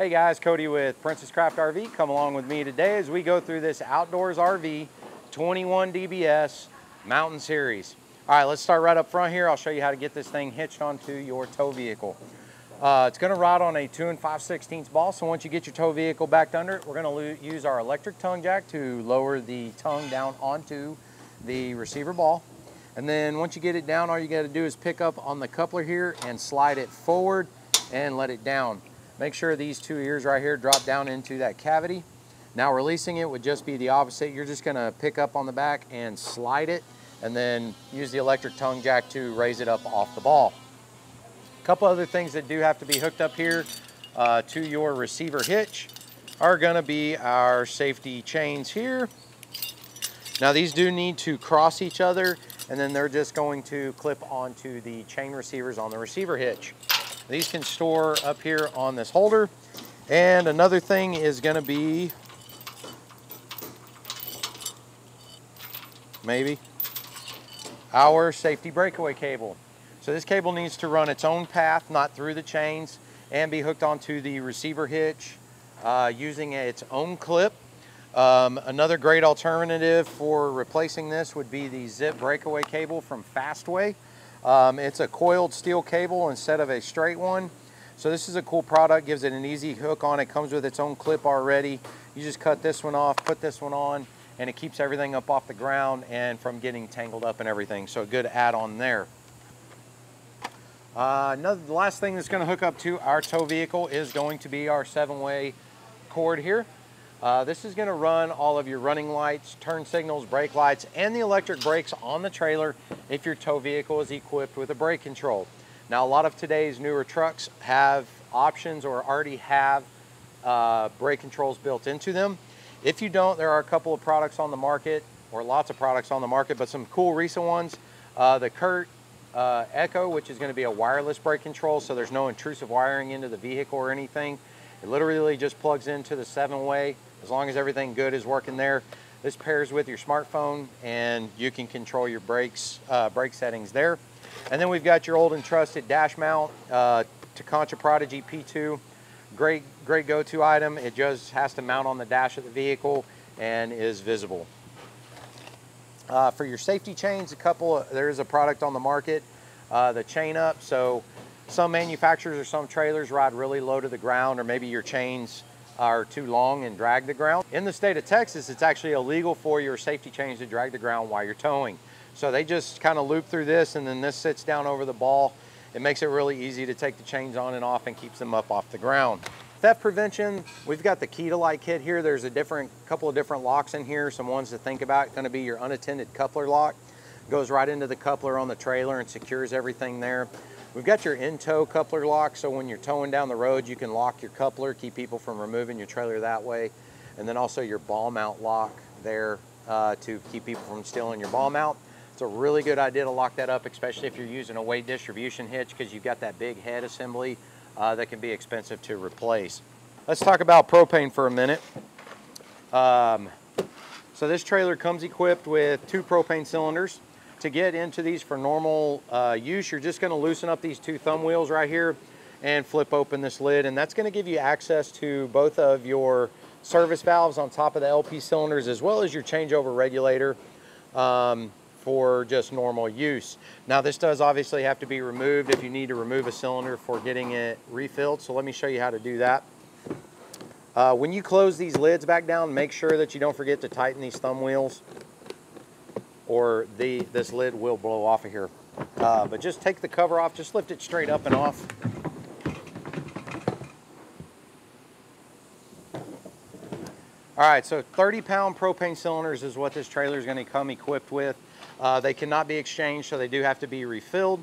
Hey guys, Cody with Princess Craft RV. Come along with me today as we go through this Outdoors RV 21 DBS Mountain Series. All right, let's start right up front here. I'll show you how to get this thing hitched onto your tow vehicle. It's gonna ride on a 2 5/16 ball, so once you get your tow vehicle backed under it, we're gonna use our electric tongue jack to lower the tongue down onto the receiver ball. And then once you get it down, all you gotta do is pick up on the coupler here and slide it forward and let it down. Make sure these two ears right here drop down into that cavity. Now releasing it would just be the opposite. You're just gonna pick up on the back and slide it and then use the electric tongue jack to raise it up off the ball. A couple other things that do have to be hooked up here to your receiver hitch are gonna be our safety chains here. Now these do need to cross each other, and then they're just going to clip onto the chain receivers on the receiver hitch. These can store up here on this holder. And another thing is gonna be, maybe, our safety breakaway cable. So this cable needs to run its own path, not through the chains, and be hooked onto the receiver hitch using its own clip. Another great alternative for replacing this would be the zip breakaway cable from Fastway. It's a coiled steel cable instead of a straight one. So this is a cool product, gives it an easy hook on. It comes with its own clip already. You just cut this one off, put this one on, and it keeps everything up off the ground and from getting tangled up and everything. So a good add-on there. The last thing that's gonna hook up to our tow vehicle is going to be our 7-way cord here. This is gonna run all of your running lights, turn signals, brake lights, and the electric brakes on the trailer if your tow vehicle is equipped with a brake control. Now, a lot of today's newer trucks have options or already have brake controls built into them. If you don't, there are a couple of products on the market, or lots of products on the market, but some cool recent ones. The Kurt Echo, which is gonna be a wireless brake control, so there's no intrusive wiring into the vehicle or anything. It literally just plugs into the 7-way. As long as everything good is working there, this pairs with your smartphone and you can control your brakes, brake settings there. And then we've got your old and trusted dash mount, Taconcha Prodigy P2. Great go-to item. It just has to mount on the dash of the vehicle and is visible. For your safety chains, there is a product on the market, the Chain Up. So some manufacturers or some trailers ride really low to the ground, or maybe your chains are too long and drag the ground. In the state of Texas, it's actually illegal for your safety chains to drag the ground while you're towing. So they just kind of loop through this, and then this sits down over the ball. It makes it really easy to take the chains on and off and keeps them up off the ground. Theft prevention, we've got the Key to Light kit here. There's a couple of different locks in here, some ones to think about. Going to be your unattended coupler lock. Goes right into the coupler on the trailer and secures everything there. We've got your in-tow coupler lock, so when you're towing down the road, you can lock your coupler, keep people from removing your trailer that way. And then also your ball mount lock there to keep people from stealing your ball mount. It's a really good idea to lock that up, especially if you're using a weight distribution hitch, because you've got that big head assembly that can be expensive to replace. Let's talk about propane for a minute. So this trailer comes equipped with 2 propane cylinders. To get into these for normal use, you're just gonna loosen up these 2 thumb wheels right here and flip open this lid, and that's gonna give you access to both of your service valves on top of the LP cylinders, as well as your changeover regulator for just normal use. Now this does obviously have to be removed if you need to remove a cylinder for getting it refilled, so let me show you how to do that. When you close these lids back down, make sure that you don't forget to tighten these thumb wheels, or this lid will blow off of here. But just take the cover off, just lift it straight up and off. All right, so 30-pound propane cylinders is what this trailer is gonna come equipped with. They cannot be exchanged, so they do have to be refilled.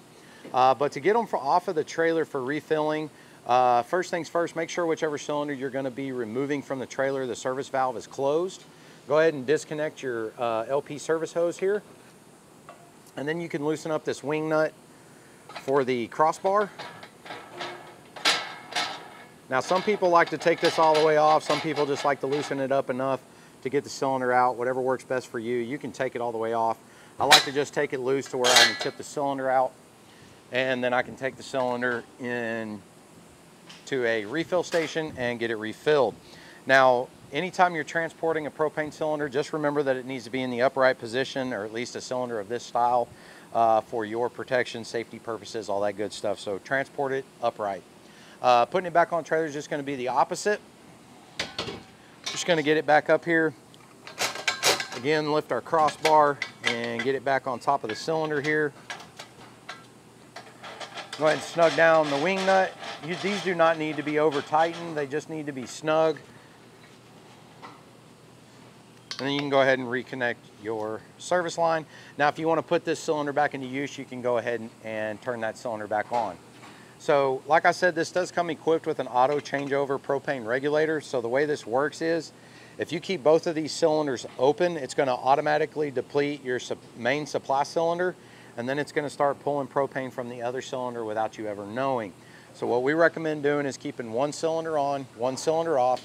But to get them off of the trailer for refilling, first things first, make sure whichever cylinder you're gonna be removing from the trailer, the service valve is closed. Go ahead and disconnect your LP service hose here. And then you can loosen up this wing nut for the crossbar. Now some people like to take this all the way off. Some people just like to loosen it up enough to get the cylinder out. Whatever works best for you. You can take it all the way off. I like to just take it loose to where I can tip the cylinder out, and then I can take the cylinder in to a refill station and get it refilled. Now, anytime you're transporting a propane cylinder, just remember that it needs to be in the upright position, or at least a cylinder of this style, for your protection, safety purposes, all that good stuff. So transport it upright. Putting it back on the trailer is just going to be the opposite. Just going to get it back up here. Again, lift our crossbar and get it back on top of the cylinder here. Go ahead and snug down the wing nut. These do not need to be over tightened, they just need to be snug. And then you can go ahead and reconnect your service line. Now, if you want to put this cylinder back into use, you can go ahead and turn that cylinder back on. So, like I said, this does come equipped with an auto changeover propane regulator. So the way this works is, if you keep both of these cylinders open, it's going to automatically deplete your main supply cylinder, and then it's going to start pulling propane from the other cylinder without you ever knowing. So what we recommend doing is keeping one cylinder on, one cylinder off,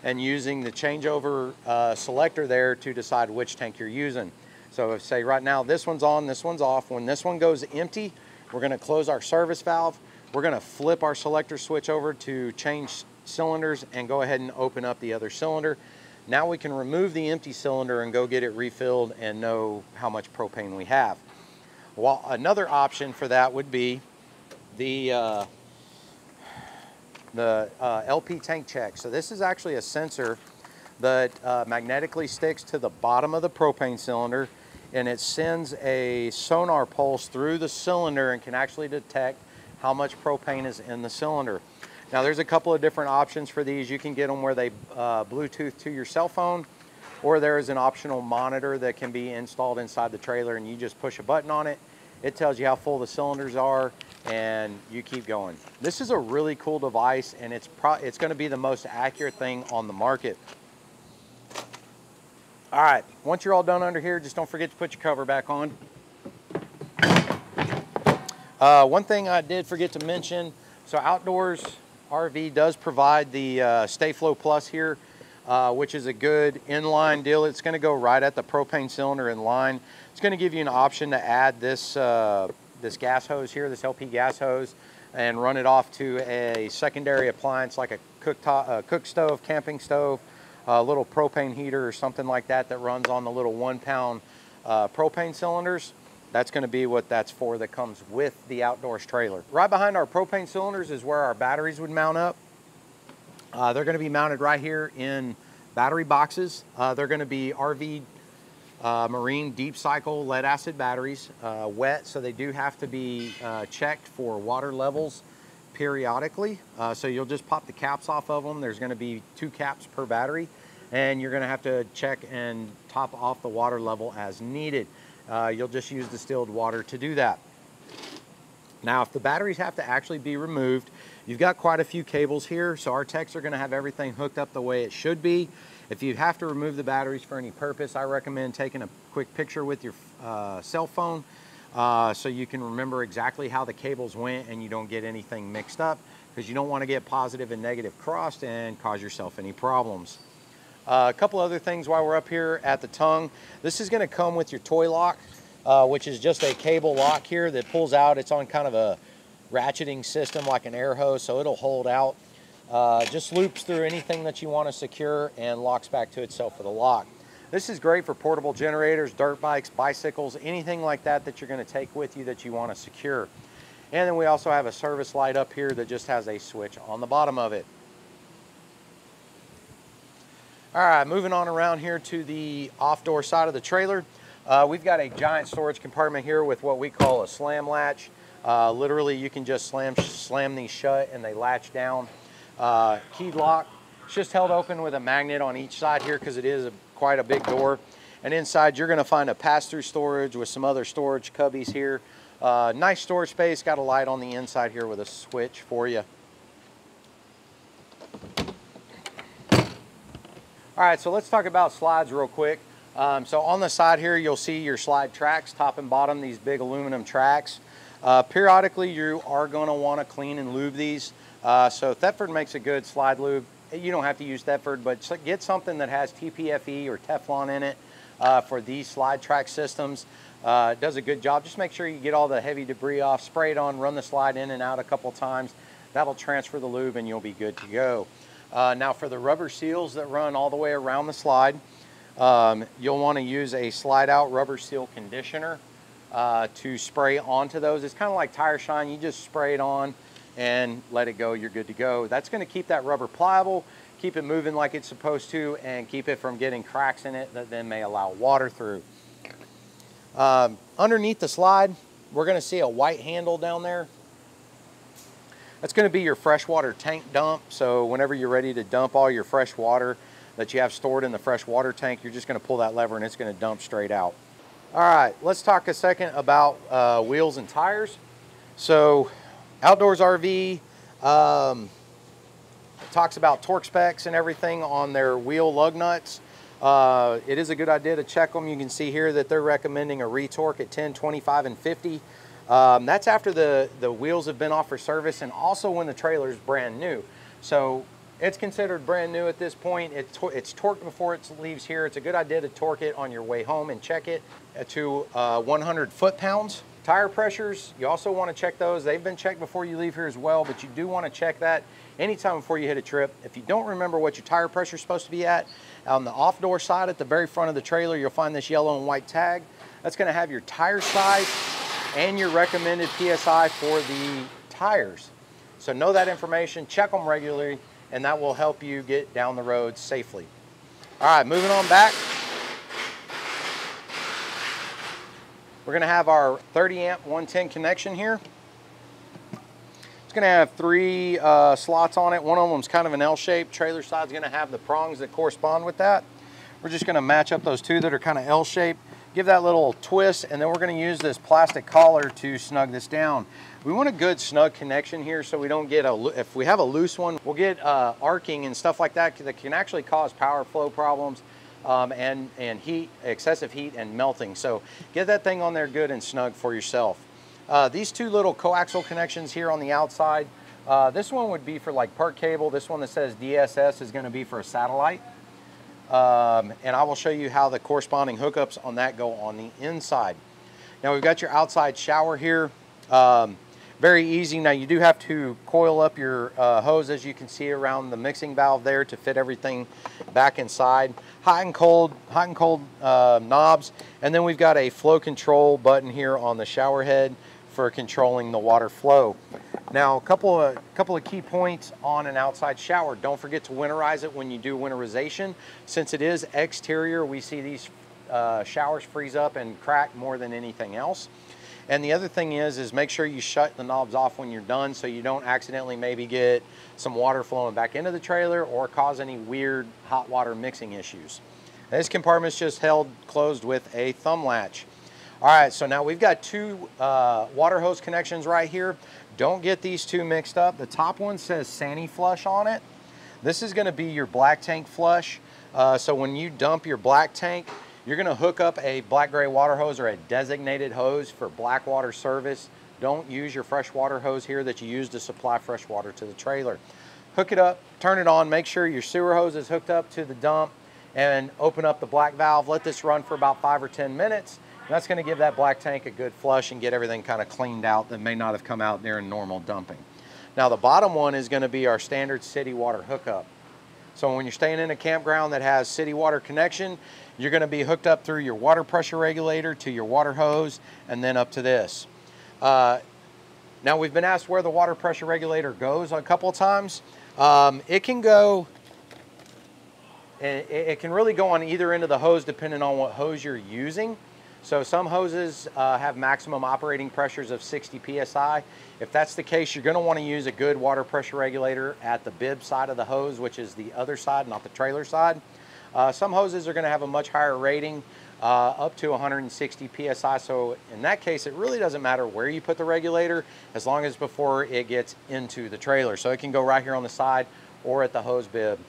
and using the changeover selector there to decide which tank you're using. So if, say right now this one's on, this one's off, when this one goes empty, we're going to close our service valve. We're going to flip our selector switch over to change cylinders and go ahead and open up the other cylinder. Now we can remove the empty cylinder and go get it refilled and know how much propane we have. Well, another option for that would be the LP tank check. So this is actually a sensor that magnetically sticks to the bottom of the propane cylinder, and it sends a sonar pulse through the cylinder and can actually detect how much propane is in the cylinder. Now, there's a couple of different options for these. You can get them where they Bluetooth to your cell phone, or there is an optional monitor that can be installed inside the trailer, and you just push a button on it. It tells you how full the cylinders are, and you keep going. This is a really cool device, and it's going to be the most accurate thing on the market. All right, once you're all done under here, just don't forget to put your cover back on. One thing I did forget to mention, so Outdoors RV does provide the Stay Flow Plus here, which is a good inline deal. It's going to go right at the propane cylinder in line. It's going to give you an option to add this this gas hose here, this LP gas hose, and run it off to a secondary appliance like a cook stove, camping stove, a little propane heater or something like that that runs on the little 1 pound propane cylinders. That's going to be what that's for, that comes with the Outdoors trailer. Right behind our propane cylinders is where our batteries would mount up. They're going to be mounted right here in battery boxes. They're going to be RV Marine deep cycle lead acid batteries, wet, so they do have to be checked for water levels periodically. So you'll just pop the caps off of them. There's going to be 2 caps per battery, and you're going to have to check and top off the water level as needed. You'll just use distilled water to do that. Now, if the batteries have to actually be removed, you've got quite a few cables here, so our techs are going to have everything hooked up the way it should be. If you have to remove the batteries for any purpose, I recommend taking a quick picture with your cell phone so you can remember exactly how the cables went and you don't get anything mixed up, because you don't want to get positive and negative crossed and cause yourself any problems. A couple other things while we're up here at the tongue. This is going to come with your toy lock, which is just a cable lock here that pulls out. It's on kind of a ratcheting system like an air hose, so it'll hold out. Just loops through anything that you want to secure and locks back to itself with a lock. This is great for portable generators, dirt bikes, bicycles, anything like that that you're going to take with you that you want to secure. And then we also have a service light up here that just has a switch on the bottom of it. All right, moving on around here to the off-door side of the trailer. We've got a giant storage compartment here with what we call a slam latch. Literally, you can just slam these shut and they latch down. Keyed lock. It's just held open with a magnet on each side here because it is quite a big door. And inside, you're going to find a pass-through storage with some other storage cubbies here. Nice storage space. Got a light on the inside here with a switch for you. All right, so let's talk about slides real quick. So on the side here, you'll see your slide tracks, top and bottom, these big aluminum tracks. Periodically, you are going to want to clean and lube these. So Thetford makes a good slide lube. You don't have to use Thetford, but get something that has TPFE or Teflon in it for these slide track systems. It does a good job. Just make sure you get all the heavy debris off, spray it on, run the slide in and out a couple times. That'll transfer the lube and you'll be good to go. Now for the rubber seals that run all the way around the slide, you'll want to use a slide out rubber seal conditioner to spray onto those. It's kind of like tire shine. You just spray it on and let it go. You're good to go. That's going to keep that rubber pliable, keep it moving like it's supposed to, and keep it from getting cracks in it that then may allow water through. Underneath the slide, we're going to see a white handle down there. That's going to be your freshwater tank dump. So whenever you're ready to dump all your fresh water that you have stored in the freshwater tank, you're just going to pull that lever and it's going to dump straight out. All right, let's talk a second about wheels and tires. So Outdoors RV talks about torque specs and everything on their wheel lug nuts. It is a good idea to check them. You can see here that they're recommending a retorque at 10, 25, and 50. That's after the wheels have been off for service and also when the trailer is brand new. So it's considered brand new at this point. It's torqued before it leaves here. It's a good idea to torque it on your way home and check it to 100 foot-pounds. Tire pressures, you also want to check those. They've been checked before you leave here as well, but you do want to check that anytime before you hit a trip. If you don't remember what your tire pressure is supposed to be at, on the off-door side at the very front of the trailer, you'll find this yellow and white tag. That's going to have your tire size and your recommended PSI for the tires. So know that information, check them regularly, and that will help you get down the road safely. All right, moving on back. We're going to have our 30 amp 110 connection here. It's going to have 3 slots on it. One of them is kind of an L shape. Trailer side's going to have the prongs that correspond with that. We're just going to match up those 2 that are kind of L shaped. Give that little twist, and then we're going to use this plastic collar to snug this down. We want a good snug connection here so we don't get if we have a loose one, we'll get arcing and stuff like that that can actually cause power flow problems and heat, excessive heat and melting. So get that thing on there good and snug for yourself. These 2 little coaxial connections here on the outside, this one would be for like park cable. This one that says DSS is going to be for a satellite. And I will show you how the corresponding hookups on that go on the inside. Now we've got your outside shower here. Very easy. Now you do have to coil up your hose, as you can see around the mixing valve there, to fit everything back inside. Hot and cold knobs, and then we've got a flow control button here on the shower head for controlling the water flow. Now a couple of key points on an outside shower. Don't forget to winterize it when you do winterization. Since it is exterior, we see these showers freeze up and crack more than anything else. And the other thing is make sure you shut the knobs off when you're done so you don't accidentally maybe get some water flowing back into the trailer or cause any weird hot water mixing issues. This compartment's just held closed with a thumb latch. All right, so now we've got 2 water hose connections right here. Don't get these 2 mixed up. The top one says Sani Flush on it. This is gonna be your black tank flush. So when you dump your black tank, you're going to hook up a black-gray water hose or a designated hose for black water service. Don't use your freshwater hose here that you use to supply fresh water to the trailer. Hook it up, turn it on, make sure your sewer hose is hooked up to the dump, and open up the black valve. Let this run for about 5 or 10 minutes. And that's going to give that black tank a good flush and get everything kind of cleaned out that may not have come out during normal dumping. Now the bottom one is going to be our standard city water hookup. So when you're staying in a campground that has city water connection, you're going to be hooked up through your water pressure regulator to your water hose and then up to this. Now we've been asked where the water pressure regulator goes a couple of times. It can go, it can really go on either end of the hose depending on what hose you're using. So some hoses have maximum operating pressures of 60 PSI. If that's the case, you're going to want to use a good water pressure regulator at the bib side of the hose, which is the other side, not the trailer side. Some hoses are going to have a much higher rating, up to 160 PSI. So in that case, it really doesn't matter where you put the regulator as long as before it gets into the trailer. So it can go right here on the side or at the hose bib.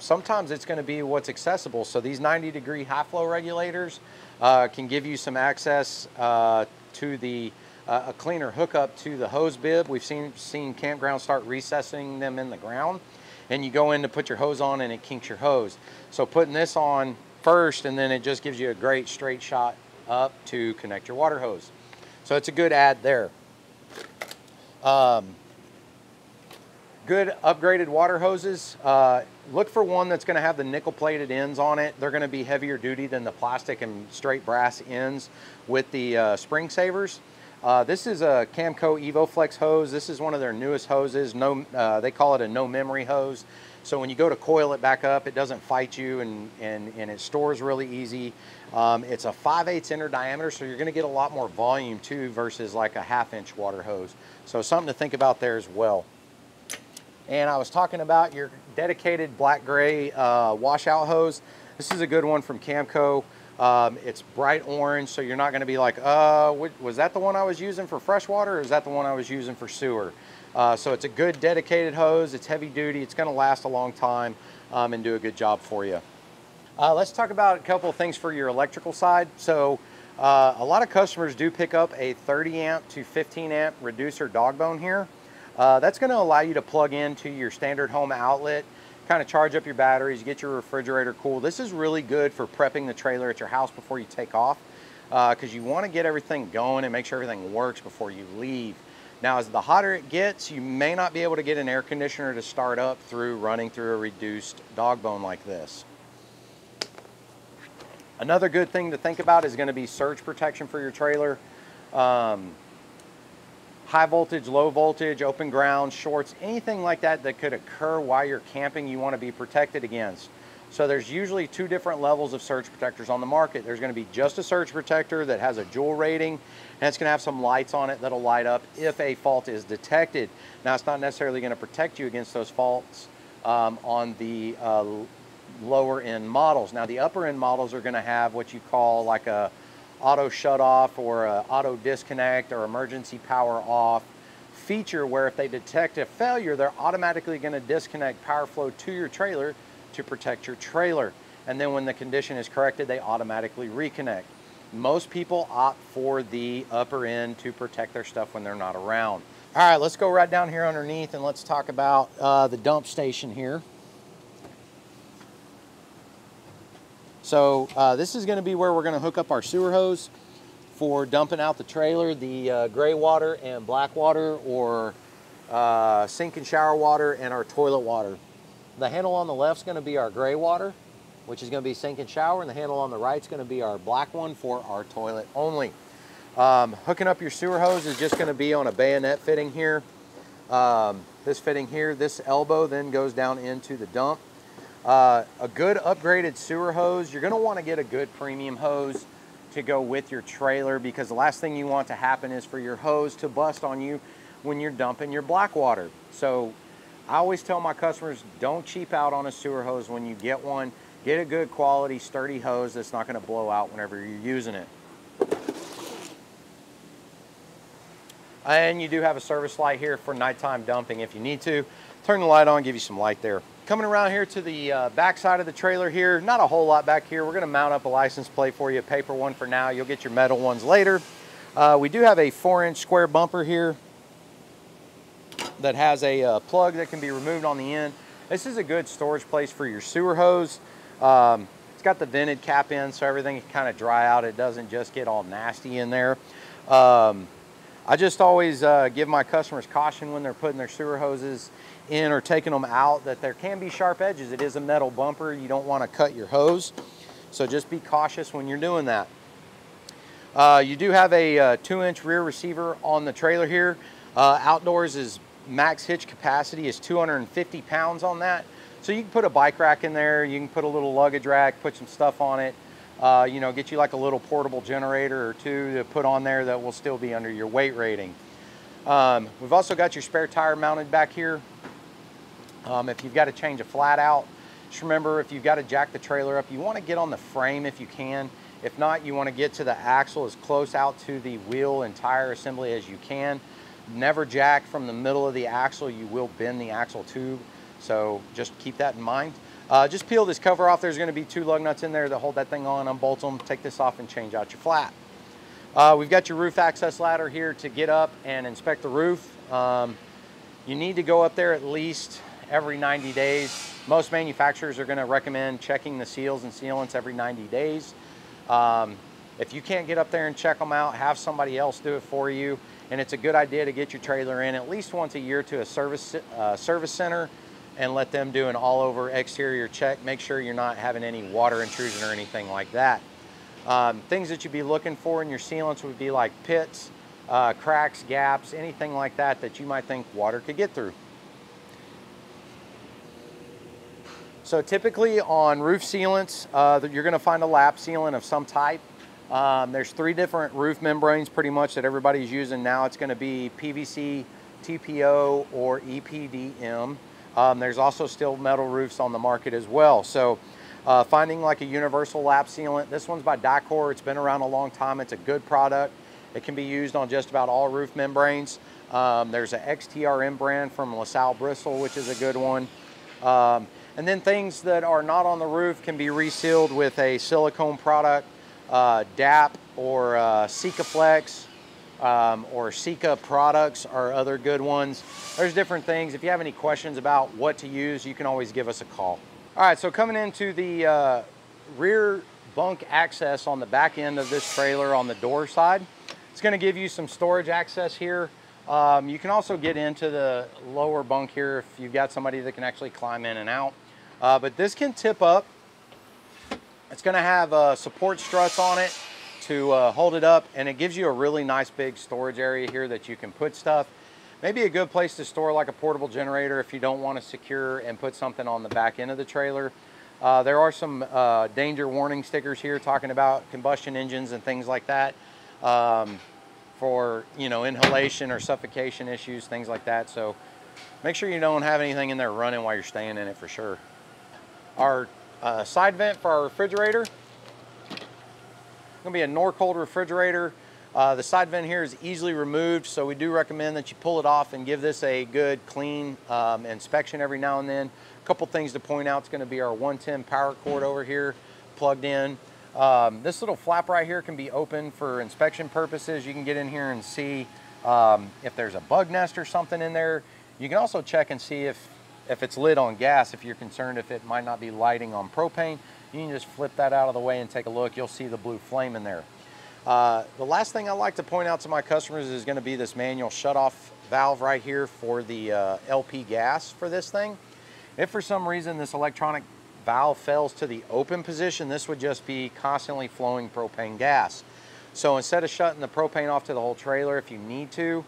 Sometimes it's going to be what's accessible. So these 90-degree high flow regulators can give you some access to the a cleaner hookup to the hose bib. We've seen campgrounds start recessing them in the ground, and you go in to put your hose on and it kinks your hose. So putting this on first, and then it just gives you a great straight shot up to connect your water hose. So it's a good add there. Good upgraded water hoses. Look for one that's going to have the nickel plated ends on it. They're going to be heavier duty than the plastic and straight brass ends with the spring savers. This is a Camco EvoFlex hose. This is one of their newest hoses. They call it a no memory hose. So when you go to coil it back up, it doesn't fight you, and it stores really easy. It's a 5/8 inch diameter, so you're going to get a lot more volume too versus like a 1/2 inch water hose. So something to think about there as well. And I was talking about your dedicated black-gray washout hose. This is a good one from Camco. It's bright orange, so you're not going to be like, was that the one I was using for fresh water, or is that the one I was using for sewer? So it's a good dedicated hose. It's heavy duty. It's going to last a long time and do a good job for you. Let's talk about a couple of things for your electrical side. So a lot of customers do pick up a 30 amp to 15 amp reducer dog bone here. That's going to allow you to plug into your standard home outlet, kind of charge up your batteries, get your refrigerator cool. This is really good for prepping the trailer at your house before you take off, because you want to get everything going and make sure everything works before you leave. Now, as the hotter it gets, you may not be able to get an air conditioner to start up through running through a reduced dog bone like this. Another good thing to think about is going to be surge protection for your trailer. High voltage, low voltage, open ground, shorts, anything like that that could occur while you're camping, you want to be protected against. So there's usually 2 different levels of surge protectors on the market. There's going to be just a surge protector that has a joule rating, and it's going to have some lights on it that'll light up if a fault is detected. Now, it's not necessarily going to protect you against those faults on the lower end models. Now, the upper end models are going to have what you call like a auto shut off or a auto disconnect or emergency power off feature, where if they detect a failure, they're automatically going to disconnect power flow to your trailer to protect your trailer. And then when the condition is corrected, they automatically reconnect. Most people opt for the upper end to protect their stuff when they're not around. All right, let's go right down here underneath and let's talk about the dump station here. So this is going to be where we're going to hook up our sewer hose for dumping out the trailer, the gray water and black water, or sink and shower water, and our toilet water. The handle on the left is going to be our gray water, which is going to be sink and shower, and the handle on the right is going to be our black one for our toilet only. Hooking up your sewer hose is just going to be on a bayonet fitting here. This fitting here, this elbow then goes down into the dump. A good upgraded sewer hose, you're going to want to get a good premium hose to go with your trailer, because the last thing you want to happen is for your hose to bust on you when you're dumping your black water. So I always tell my customers, don't cheap out on a sewer hose when you get one. Get a good quality, sturdy hose that's not going to blow out whenever you're using it. And you do have a service light here for nighttime dumping if you need to. Turn the light on, give you some light there. Coming around here to the back side of the trailer here, not a whole lot back here. We're going to mount up a license plate for you, a paper one for now. You'll get your metal ones later. We do have a 4-inch square bumper here that has a plug that can be removed on the end. This is a good storage place for your sewer hose. It's got the vented cap in, so everything can kind of dry out. It doesn't just get all nasty in there. I just always give my customers caution when they're putting their sewer hoses in or taking them out, that there can be sharp edges. It is a metal bumper. You don't want to cut your hose, so just be cautious when you're doing that. You do have a 2-inch rear receiver on the trailer here. Outdoors is max hitch capacity is 250 pounds on that, so you can put a bike rack in there, you can put a little luggage rack, put some stuff on it, you know, get you like a little portable generator or two to put on there that will still be under your weight rating. We've also got your spare tire mounted back here. If you've got to change a flat out, just remember, if you've got to jack the trailer up, you want to get on the frame if you can. If not, you want to get to the axle as close out to the wheel and tire assembly as you can. Never jack from the middle of the axle. You will bend the axle tube, so just keep that in mind. Just peel this cover off. There's going to be 2 lug nuts in there that hold that thing on. Unbolt them, take this off, and change out your flat. We've got your roof access ladder here to get up and inspect the roof. You need to go up there at least every 90 days. Most manufacturers are going to recommend checking the seals and sealants every 90 days. If you can't get up there and check them out, have somebody else do it for you. and it's a good idea to get your trailer in at least once a year to a service center and let them do an all-over exterior check. Make sure you're not having any water intrusion or anything like that. Things that you'd be looking for in your sealants would be like pits, cracks, gaps, anything like that that you might think water could get through. So typically on roof sealants, you're going to find a lap sealant of some type. There's 3 different roof membranes pretty much that everybody's using now. It's going to be PVC, TPO, or EPDM. There's also still metal roofs on the market as well. So finding like a universal lap sealant, this one's by Dicor. It's been around a long time. It's a good product. It can be used on just about all roof membranes. There's an XTRM brand from LaSalle Bristol, which is a good one. And then things that are not on the roof can be resealed with a silicone product, DAP or Sikaflex or Sika products are other good ones. There's different things. If you have any questions about what to use, you can always give us a call. All right, so coming into the rear bunk access on the back end of this trailer on the door side, it's going to give you some storage access here. You can also get into the lower bunk here if you've got somebody that can actually climb in and out. But this can tip up. It's going to have support struts on it to hold it up, and it gives you a really nice big storage area here that you can put stuff. Maybe a good place to store like a portable generator if you don't want to secure and put something on the back end of the trailer. There are some danger warning stickers here talking about combustion engines and things like that for, you know, inhalation or suffocation issues, things like that. So make sure you don't have anything in there running while you're staying in it for sure. Our side vent for our refrigerator, going to be a Norcold refrigerator. The side vent here is easily removed, so we do recommend that you pull it off and give this a good clean inspection every now and then. A couple things to point out, it's going to be our 110 power cord over here plugged in. This little flap right here can be open for inspection purposes. You can get in here and see if there's a bug nest or something in there. You can also check and see if it's lit on gas. If you're concerned if it might not be lighting on propane, you can just flip that out of the way and take a look. You'll see the blue flame in there. The last thing I like to point out to my customers is going to be this manual shutoff valve right here for the LP gas for this thing. If for some reason this electronic valve fails to the open position, this would just be constantly flowing propane gas. So instead of shutting the propane off to the whole trailer, if you need to,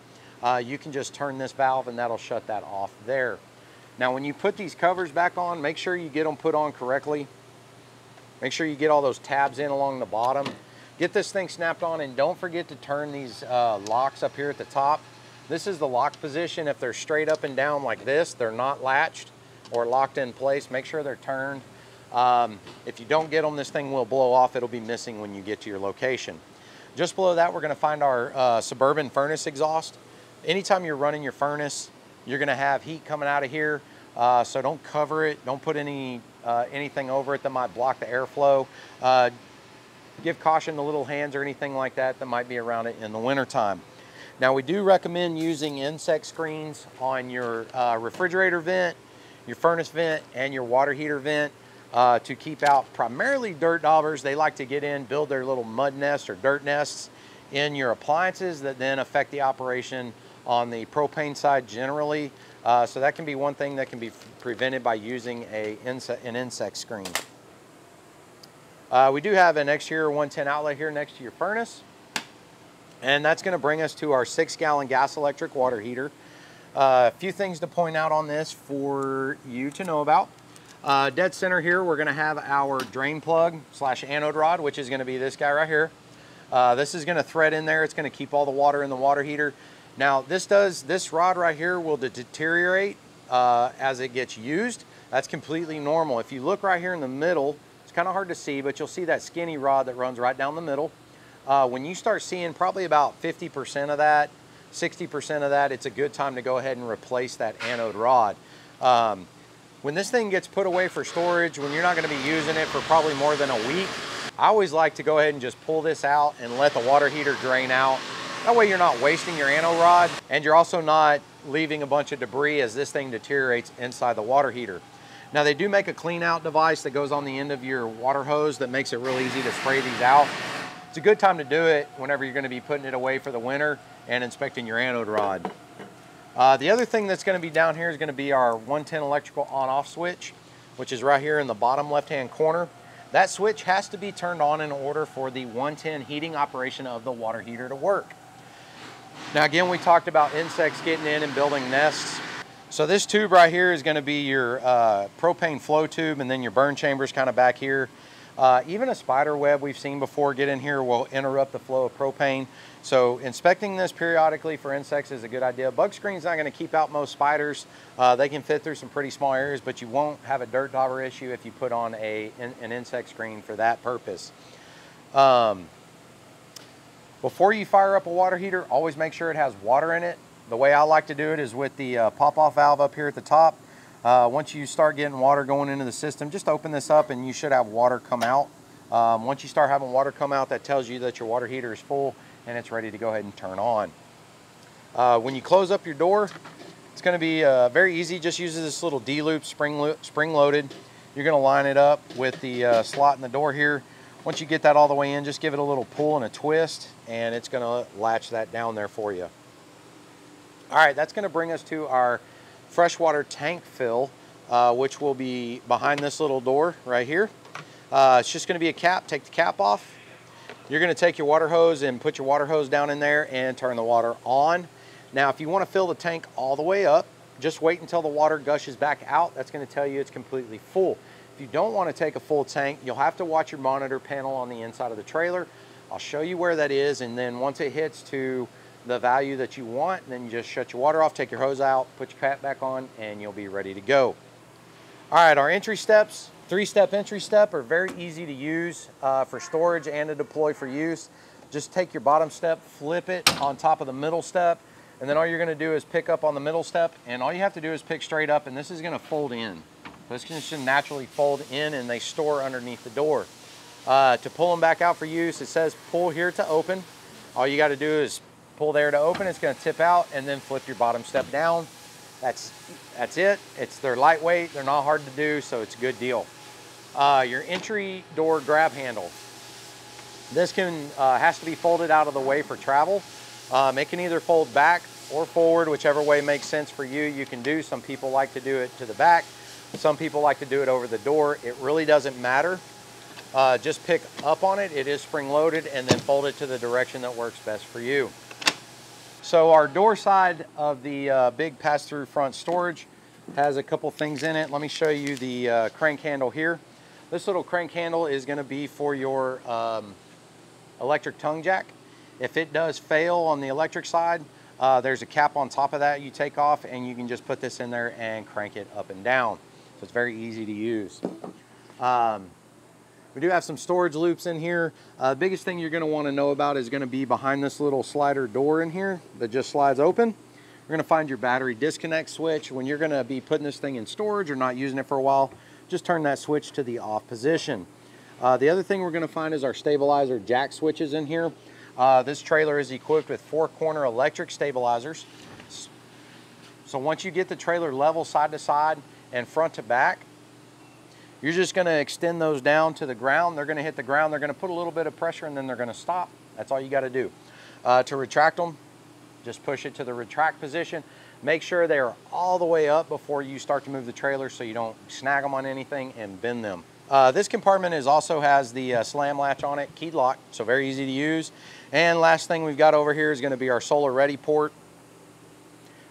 you can just turn this valve and that'll shut that off there. Now when you put these covers back on, make sure you get them put on correctly. Make sure you get all those tabs in along the bottom. Get this thing snapped on, and don't forget to turn these locks up here at the top. This is the lock position. If they're straight up and down like this, they're not latched or locked in place. Make sure they're turned. If you don't get them, this thing will blow off. It'll be missing when you get to your location. Just below that, we're going to find our Suburban furnace exhaust. Anytime you're running your furnace, you're going to have heat coming out of here. So don't cover it. Don't put anything over it that might block the airflow. Give caution to little hands or anything like that that might be around it in the wintertime. Now we do recommend using insect screens on your refrigerator vent, your furnace vent, and your water heater vent to keep out primarily dirt daubers. They like to get in, build their little mud nests or dirt nests in your appliances that then affect the operation on the propane side generally. So that can be one thing that can be prevented by using an insect screen. We do have an exterior 110 outlet here next to your furnace. And that's going to bring us to our 6-gallon gas electric water heater. A few things to point out on this for you to know about. Dead center here, we're going to have our drain plug / anode rod, which is going to be this guy right here. This is going to thread in there. It's going to keep all the water in the water heater. Now this rod right here will deteriorate as it gets used. That's completely normal. If you look right here in the middle, it's kind of hard to see, but you'll see that skinny rod that runs right down the middle. When you start seeing probably about 50% of that, 60% of that, it's a good time to go ahead and replace that anode rod. When this thing gets put away for storage, when you're not going to be using it for probably more than a week, I always like to go ahead and just pull this out and let the water heater drain out. That way you're not wasting your anode rod, and you're also not leaving a bunch of debris as this thing deteriorates inside the water heater. Now they do make a clean out device that goes on the end of your water hose that makes it real easy to spray these out. It's a good time to do it whenever you're going to be putting it away for the winter and inspecting your anode rod. The other thing that's going to be down here is going to be our 110 electrical on-off switch, which is right here in the bottom left-hand corner. That switch has to be turned on in order for the 110 heating operation of the water heater to work. Now again, we talked about insects getting in and building nests. So this tube right here is going to be your propane flow tube, and then your burn chambers kind of back here. Even a spider web we've seen before get in here will interrupt the flow of propane. So inspecting this periodically for insects is a good idea. Bug screen's not going to keep out most spiders. They can fit through some pretty small areas, but you won't have a dirt dauber issue if you put on an insect screen for that purpose. Before you fire up a water heater, always make sure it has water in it. The way I like to do it is with the pop-off valve up here at the top. Once you start getting water going into the system, just open this up and you should have water come out. Once you start having water come out, that tells you that your water heater is full and it's ready to go ahead and turn on. When you close up your door, it's going to be very easy. Just use this little D-loop, spring loaded. You're going to line it up with the slot in the door here. Once you get that all the way in, just give it a little pull and a twist, and it's going to latch that down there for you. All right, that's going to bring us to our freshwater tank fill, which will be behind this little door right here. It's just going to be a cap. Take the cap off. You're going to take your water hose and put your water hose down in there and turn the water on. Now, if you want to fill the tank all the way up, just wait until the water gushes back out. That's going to tell you it's completely full. If you don't want to take a full tank, you'll have to watch your monitor panel on the inside of the trailer. I'll show you where that is, and then once it hits to the value that you want, then you just shut your water off, take your hose out, put your cap back on, and you'll be ready to go. All right, our entry steps, 3-step entry step, are very easy to use for storage and to deploy for use. Just take your bottom step, flip it on top of the middle step, and then all you're going to do is pick up on the middle step, and all you have to do is pick straight up, and this is going to fold in. This can just naturally fold in, and they store underneath the door. To pull them back out for use, it says pull here to open. All you got to do is pull there to open. It's going to tip out, and then flip your bottom step down. That's it. They're lightweight. They're not hard to do, so it's a good deal. Your entry door grab handle. This has to be folded out of the way for travel. It can either fold back or forward, whichever way makes sense for you. You can do. Some people like to do it to the back. Some people like to do it over the door. It really doesn't matter. Just pick up on it. It is spring loaded, and then fold it to the direction that works best for you. So our door side of the big pass-through front storage has a couple things in it. Let me show you the crank handle here. This little crank handle is going to be for your electric tongue jack. If it does fail on the electric side, there's a cap on top of that you take off, and you can just put this in there and crank it up and down. So it's very easy to use. We do have some storage loops in here. The biggest thing you're going to want to know about is going to be behind this little slider door in here that just slides open. You're going to find your battery disconnect switch. When you're going to be putting this thing in storage or not using it for a while, just turn that switch to the off position. The other thing we're going to find is our stabilizer jack switches in here. This trailer is equipped with 4-corner electric stabilizers. So once you get the trailer level side to side and front to back, you're just going to extend those down to the ground. They're going to hit the ground. They're going to put a little bit of pressure, and then they're going to stop. That's all you got to do. To retract them, just push it to the retract position. Make sure they're all the way up before you start to move the trailer so you don't snag them on anything and bend them. This compartment also has the slam latch on it, keyed lock, so very easy to use. And last thing we've got over here is going to be our solar ready port.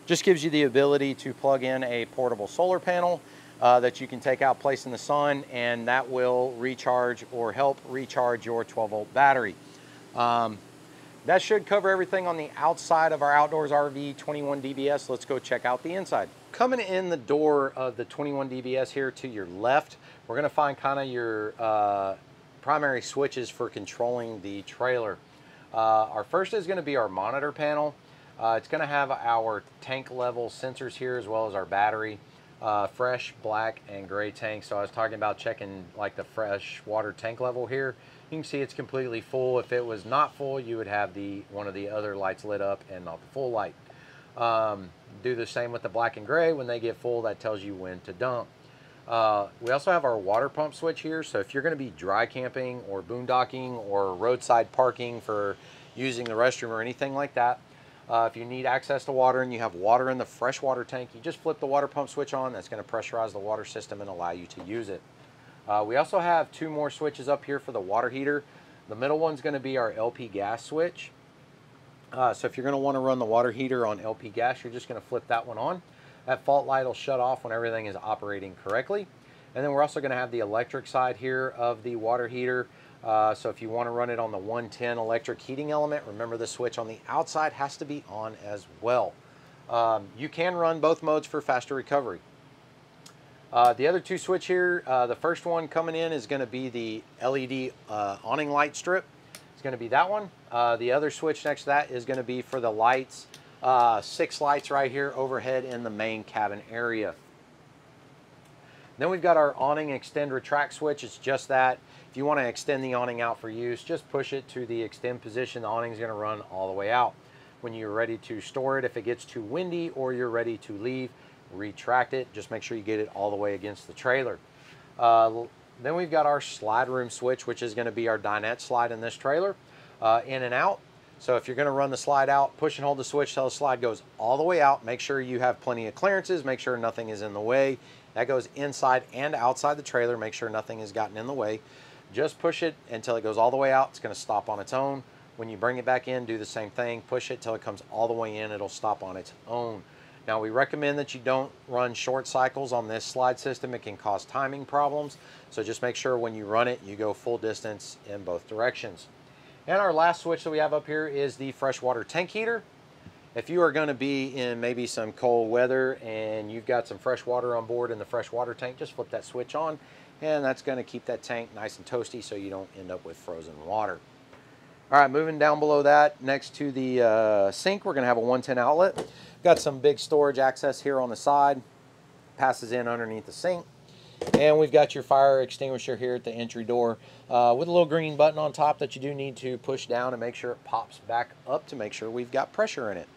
Just gives you the ability to plug in a portable solar panel that you can take out, place in the sun, and that will recharge or help recharge your 12-volt battery. That should cover everything on the outside of our Outdoors RV 21 DBS. Let's go check out the inside. Coming in the door of the 21 DBS here to your left, we're going to find kind of your primary switches for controlling the trailer. Our first is going to be our monitor panel. It's going to have our tank level sensors here, as well as our battery. Fresh, black, and gray tank. So I was talking about checking like the fresh water tank level here. You can see it's completely full. If it was not full, you would have one of the other lights lit up and not the full light. Do the same with the black and gray. When they get full, that tells you when to dump. We also have our water pump switch here. So if you're going to be dry camping or boondocking or roadside parking for using the restroom or anything like that, If you need access to water and you have water in the freshwater tank, you just flip the water pump switch on. That's going to pressurize the water system and allow you to use it. We also have 2 more switches up here for the water heater. The middle one's going to be our LP gas switch. So if you're going to want to run the water heater on LP gas, you're just going to flip that one on. That fault light will shut off when everything is operating correctly. And then we're also going to have the electric side here of the water heater. So if you want to run it on the 110 electric heating element, remember the switch on the outside has to be on as well. You can run both modes for faster recovery. The other 2 switch here, the first one coming in is going to be the LED awning light strip. It's going to be that one. The other switch next to that is going to be for the lights. 6 lights right here overhead in the main cabin area. Then we've got our awning extend retract switch. It's just that. If you want to extend the awning out for use, just push it to the extend position. The awning is going to run all the way out. When you're ready to store it, if it gets too windy or you're ready to leave, retract it. Just make sure you get it all the way against the trailer. Then we've got our slide room switch, which is going to be our dinette slide in this trailer, in and out. So if you're going to run the slide out, push and hold the switch till the slide goes all the way out. Make sure you have plenty of clearances. Make sure nothing is in the way. That goes inside and outside the trailer. Make sure nothing has gotten in the way. Just push it until it goes all the way out. It's going to stop on its own. When you bring it back in, do the same thing. Push it till it comes all the way in. It'll stop on its own. Now, we recommend that you don't run short cycles on this slide system. It can cause timing problems. So just make sure when you run it, you go full distance in both directions. And our last switch that we have up here is the freshwater tank heater. If you are going to be in maybe some cold weather and you've got some fresh water on board in the freshwater tank, just flip that switch on, and that's going to keep that tank nice and toasty so you don't end up with frozen water. All right, moving down below that, next to the sink, we're going to have a 110 outlet. Got some big storage access here on the side, passes in underneath the sink. And we've got your fire extinguisher here at the entry door with a little green button on top that you do need to push down and make sure it pops back up to make sure we've got pressure in it.